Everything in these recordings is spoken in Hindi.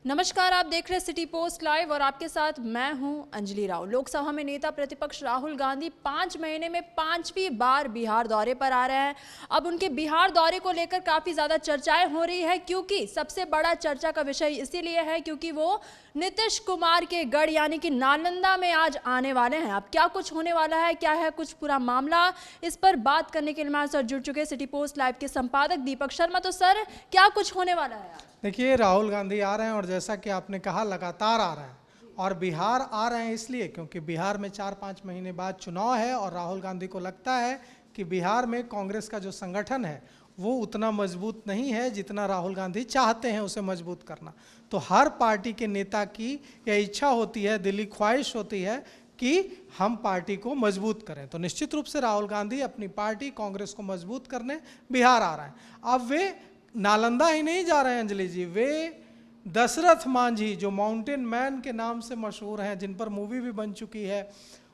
नमस्कार, आप देख रहे हैं सिटी पोस्ट लाइव और आपके साथ मैं हूं अंजलि राव। लोकसभा में नेता प्रतिपक्ष राहुल गांधी 5 महीने में 5वीं बार बिहार दौरे पर आ रहे हैं। अब उनके बिहार दौरे को लेकर काफ़ी ज़्यादा चर्चाएं हो रही है, क्योंकि सबसे बड़ा चर्चा का विषय इसीलिए है क्योंकि वो नीतीश कुमार के गढ़ यानी कि नालंदा में आज आने वाले हैं। अब क्या कुछ होने वाला है, क्या है कुछ पूरा मामला, इस पर बात करने के लिए हमारे साथ जुड़ चुके सिटी पोस्ट लाइव के संपादक दीपक शर्मा। तो सर, क्या कुछ होने वाला है? देखिए, राहुल गांधी आ रहे हैं और जैसा कि आपने कहा लगातार आ रहे हैं और बिहार आ रहे हैं इसलिए क्योंकि बिहार में 4-5 महीने बाद चुनाव है और राहुल गांधी को लगता है कि बिहार में कांग्रेस का जो संगठन है वो उतना मजबूत नहीं है जितना राहुल गांधी चाहते हैं उसे मजबूत करना। तो हर पार्टी के नेता की यह इच्छा होती है, दिली ख्वाहिश होती है कि हम पार्टी को मजबूत करें। तो निश्चित रूप से राहुल गांधी अपनी पार्टी कांग्रेस को मजबूत करने बिहार आ रहे हैं। अब वे नालंदा ही नहीं जा रहे हैं अंजलि जी, वे दशरथ मांझी जो माउंटेन मैन के नाम से मशहूर हैं, जिन पर मूवी भी बन चुकी है,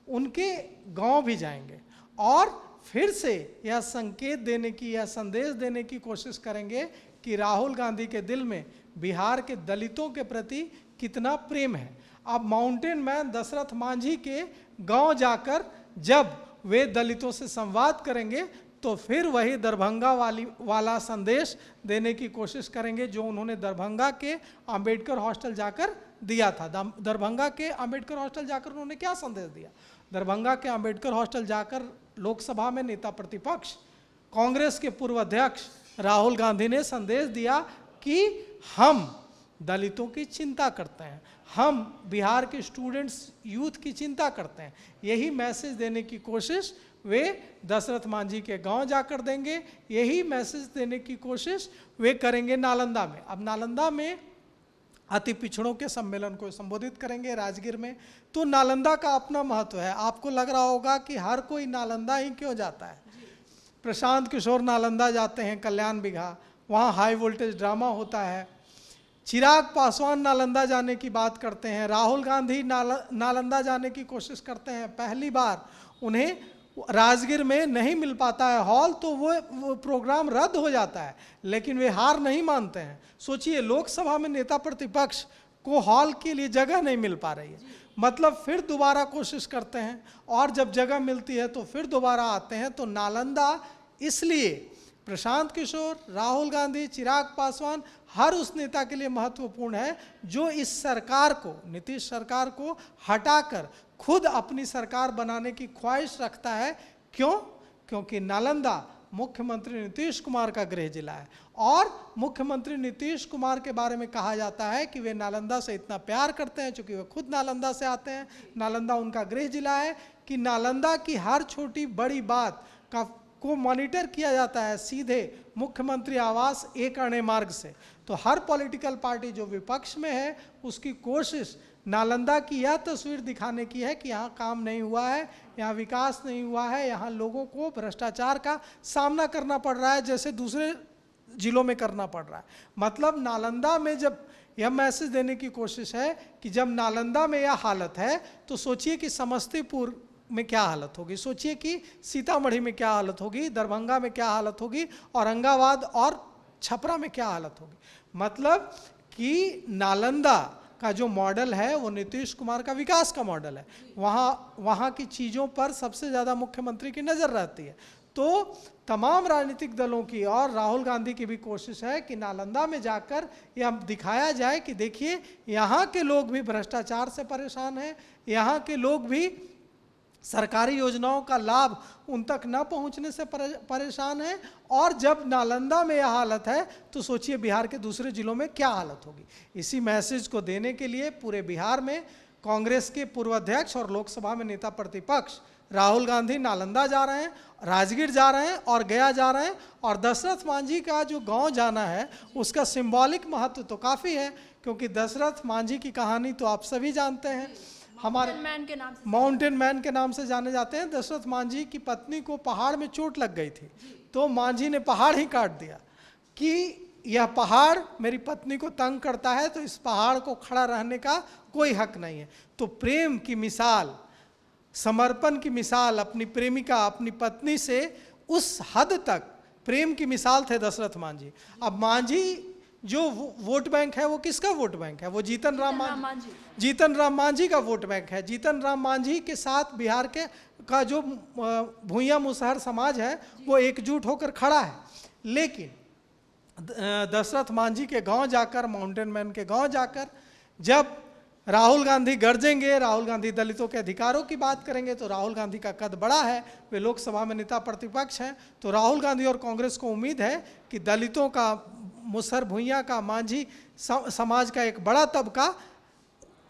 उनके गांव भी जाएंगे और फिर से यह संकेत देने की, यह संदेश देने की कोशिश करेंगे कि राहुल गांधी के दिल में बिहार के दलितों के प्रति कितना प्रेम है। अब माउंटेन मैन दशरथ मांझी के गांव जाकर जब वे दलितों से संवाद करेंगे तो फिर वही दरभंगा वाला संदेश देने की कोशिश करेंगे जो उन्होंने दरभंगा के अंबेडकर हॉस्टल जाकर दिया था। दरभंगा के अंबेडकर हॉस्टल जाकर उन्होंने क्या संदेश दिया? दरभंगा के अंबेडकर हॉस्टल जाकर लोकसभा में नेता प्रतिपक्ष कांग्रेस के पूर्व अध्यक्ष राहुल गांधी ने संदेश दिया कि हम दलितों की चिंता करते हैं, हम बिहार के स्टूडेंट्स यूथ की चिंता करते हैं। यही मैसेज देने की कोशिश वे दशरथ मांझी के गांव जाकर देंगे, यही मैसेज देने की कोशिश वे करेंगे नालंदा में। अब नालंदा में अति पिछड़ों के सम्मेलन को संबोधित करेंगे राजगीर में। तो नालंदा का अपना महत्व है। आपको लग रहा होगा कि हर कोई नालंदा ही क्यों जाता है। प्रशांत किशोर नालंदा जाते हैं, कल्याण बिघा, वहाँ हाई वोल्टेज ड्रामा होता है। चिराग पासवान नालंदा जाने की बात करते हैं, राहुल गांधी नालंदा जाने की कोशिश करते हैं। पहली बार उन्हें राजगीर में नहीं मिल पाता है हॉल, तो वो प्रोग्राम रद्द हो जाता है, लेकिन वे हार नहीं मानते हैं। सोचिए, लोकसभा में नेता प्रतिपक्ष को हॉल के लिए जगह नहीं मिल पा रही है, मतलब फिर दोबारा कोशिश करते हैं और जब जगह मिलती है तो फिर दोबारा आते हैं। तो नालंदा इसलिए प्रशांत किशोर, राहुल गांधी, चिराग पासवान, हर उस नेता के लिए महत्वपूर्ण है जो इस सरकार को, नीतीश सरकार को हटाकर खुद अपनी सरकार बनाने की ख्वाहिश रखता है। क्यों? क्योंकि नालंदा मुख्यमंत्री नीतीश कुमार का गृह जिला है और मुख्यमंत्री नीतीश कुमार के बारे में कहा जाता है कि वे नालंदा से इतना प्यार करते हैं, चूंकि वे खुद नालंदा से आते हैं, नालंदा उनका गृह जिला है, कि नालंदा की हर छोटी बड़ी बात को मॉनिटर किया जाता है सीधे मुख्यमंत्री आवास एक अणे मार्ग से। तो हर पॉलिटिकल पार्टी जो विपक्ष में है उसकी कोशिश नालंदा की यह तस्वीर दिखाने की है कि यहाँ काम नहीं हुआ है, यहाँ विकास नहीं हुआ है, यहाँ लोगों को भ्रष्टाचार का सामना करना पड़ रहा है जैसे दूसरे जिलों में करना पड़ रहा है। मतलब नालंदा में जब यह मैसेज देने की कोशिश है कि जब नालंदा में यह हालत है तो सोचिए कि समस्तीपुर में क्या हालत होगी, सोचिए कि सीतामढ़ी में क्या हालत होगी, दरभंगा में क्या हालत होगी, औरंगाबाद और छपरा में क्या हालत होगी। मतलब कि नालंदा का जो मॉडल है वो नीतीश कुमार का विकास का मॉडल है। वहाँ की चीज़ों पर सबसे ज़्यादा मुख्यमंत्री की नज़र रहती है। तो तमाम राजनीतिक दलों की और राहुल गांधी की भी कोशिश है कि नालंदा में जाकर यह दिखाया जाए कि देखिए, यहाँ के लोग भी भ्रष्टाचार से परेशान हैं, यहाँ के लोग भी सरकारी योजनाओं का लाभ उन तक न पहुंचने से परेशान है। और जब नालंदा में यह हालत है तो सोचिए बिहार के दूसरे जिलों में क्या हालत होगी। इसी मैसेज को देने के लिए पूरे बिहार में कांग्रेस के पूर्व अध्यक्ष और लोकसभा में नेता प्रतिपक्ष राहुल गांधी नालंदा जा रहे हैं, राजगीर जा रहे हैं और गया जा रहे हैं। और दशरथ मांझी का जो गांव जाना है उसका सिंबॉलिक महत्व तो काफ़ी है, क्योंकि दशरथ मांझी की कहानी तो आप सभी जानते हैं, हमारे माउंटेन मैन के नाम से जाने जाते हैं। दशरथ मांझी की पत्नी को पहाड़ में चोट लग गई थी, तो मांझी ने पहाड़ ही काट दिया कि यह पहाड़ मेरी पत्नी को तंग करता है, तो इस पहाड़ को खड़ा रहने का कोई हक नहीं है। तो प्रेम की मिसाल, समर्पण की मिसाल अपनी प्रेमिका, अपनी पत्नी से उस हद तक प्रेम की मिसाल थे दशरथ मांझी। अब मांझी जो वोट बैंक है वो किसका वोट बैंक है? वो जीतन राम मांझी। जीतन राम मांझी का वोट बैंक है। जीतन राम मांझी के साथ बिहार के का जो भूइया मुसहर समाज है वो एकजुट होकर खड़ा है। लेकिन दशरथ मांझी के गांव जाकर, माउंटेन मैन के गांव जाकर जब राहुल गांधी गरजेंगे, राहुल गांधी दलितों के अधिकारों की बात करेंगे, तो राहुल गांधी का कद बड़ा है, वे लोकसभा में नेता प्रतिपक्ष हैं, तो राहुल गांधी और कांग्रेस को उम्मीद है कि दलितों का, मुसहर भूइया का, मांझी समाज का एक बड़ा तबका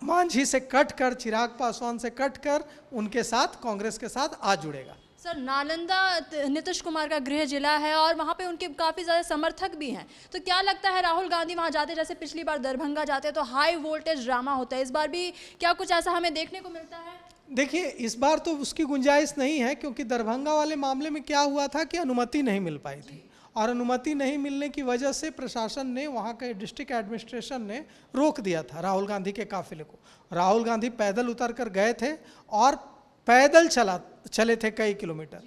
मांझी से कटकर, चिराग पासवान से कटकर उनके साथ, कांग्रेस के साथ आ जुड़ेगा। सर, नालंदा नीतीश कुमार का गृह जिला है और वहाँ पे उनके काफ़ी ज़्यादा समर्थक भी हैं, तो क्या लगता है राहुल गांधी वहाँ जाते, जैसे पिछली बार दरभंगा जाते तो हाई वोल्टेज ड्रामा होता है, इस बार भी क्या कुछ ऐसा हमें देखने को मिलता है? देखिए, इस बार तो उसकी गुंजाइश नहीं है, क्योंकि दरभंगा वाले मामले में क्या हुआ था कि अनुमति नहीं मिल पाई थी, और अनुमति नहीं मिलने की वजह से प्रशासन ने, वहाँ के डिस्ट्रिक्ट एडमिनिस्ट्रेशन ने रोक दिया था राहुल गांधी के काफिले को। राहुल गांधी पैदल उतर कर गए थे और पैदल चले थे कई किलोमीटर।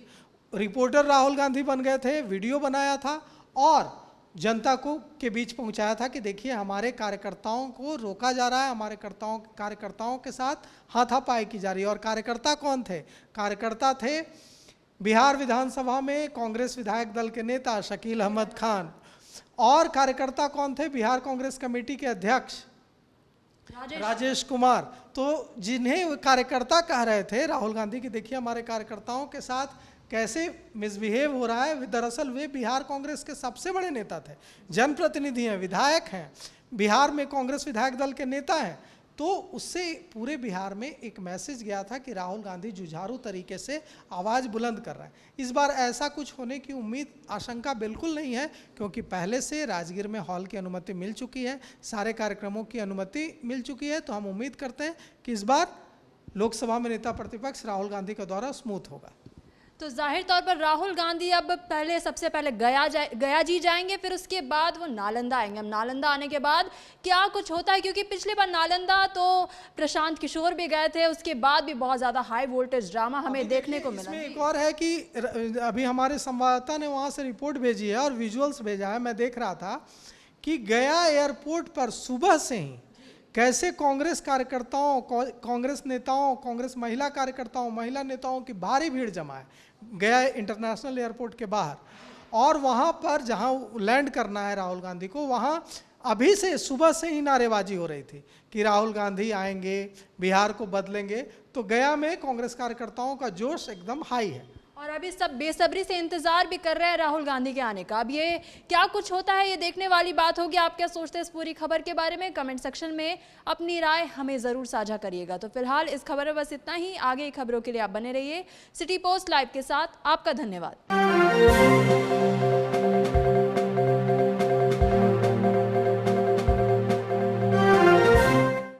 रिपोर्टर राहुल गांधी बन गए थे, वीडियो बनाया था और जनता को के बीच पहुंचाया था कि देखिए हमारे कार्यकर्ताओं को रोका जा रहा है, हमारे कार्यकर्ताओं के साथ हाथापाई की जा रही है। और कार्यकर्ता कौन थे? कार्यकर्ता थे बिहार विधानसभा में कांग्रेस विधायक दल के नेता शकील अहमद खान। और कार्यकर्ता कौन थे? बिहार कांग्रेस कमेटी के अध्यक्ष राजेश कुमार। तो जिन्हें कार्यकर्ता कह रहे थे राहुल गांधी की, देखिए हमारे कार्यकर्ताओं के साथ कैसे मिसबिहेव हो रहा है, दरअसल वे बिहार कांग्रेस के सबसे बड़े नेता थे, जनप्रतिनिधि हैं, विधायक हैं, बिहार में कांग्रेस विधायक दल के नेता हैं। तो उससे पूरे बिहार में एक मैसेज गया था कि राहुल गांधी जुझारू तरीके से आवाज़ बुलंद कर रहे हैं। इस बार ऐसा कुछ होने की उम्मीद, आशंका बिल्कुल नहीं है, क्योंकि पहले से राजगीर में हॉल की अनुमति मिल चुकी है, सारे कार्यक्रमों की अनुमति मिल चुकी है। तो हम उम्मीद करते हैं कि इस बार लोकसभा में नेता प्रतिपक्ष राहुल गांधी का दौरा स्मूथ होगा। तो जाहिर तौर पर राहुल गांधी अब सबसे पहले गया जी जाएंगे, फिर उसके बाद वो नालंदा आएंगे। अब नालंदा आने के बाद क्या कुछ होता है, क्योंकि पिछली बार नालंदा तो प्रशांत किशोर भी गए थे, उसके बाद भी बहुत ज़्यादा हाई वोल्टेज ड्रामा हमें देखने को मिला। इसमें एक और है कि अभी हमारे संवाददाता ने वहाँ से रिपोर्ट भेजी है और विजुअल्स भेजा है, मैं देख रहा था कि गया एयरपोर्ट पर सुबह से ही कैसे कांग्रेस कार्यकर्ताओं, कांग्रेस नेताओं, कांग्रेस महिला कार्यकर्ताओं, महिला नेताओं की भारी भीड़ जमा है गया इंटरनेशनल एयरपोर्ट के बाहर। और वहाँ पर जहाँ लैंड करना है राहुल गांधी को, वहाँ अभी से सुबह से ही नारेबाजी हो रही थी कि राहुल गांधी आएंगे, बिहार को बदलेंगे। तो गया में कांग्रेस कार्यकर्ताओं का जोश एकदम हाई है और अभी सब बेसब्री से इंतजार भी कर रहे हैं राहुल गांधी के आने का। अब ये क्या कुछ होता है, ये देखने वाली बात होगी। आप क्या सोचते हैं इस पूरी खबर के बारे में? कमेंट सेक्शन में अपनी राय हमें ज़रूर साझा करिएगा। तो फिलहाल इस खबर में बस इतना ही। आगे की खबरों के लिए आप बने रहिए सिटी पोस्ट लाइव के साथ। आपका धन्यवाद।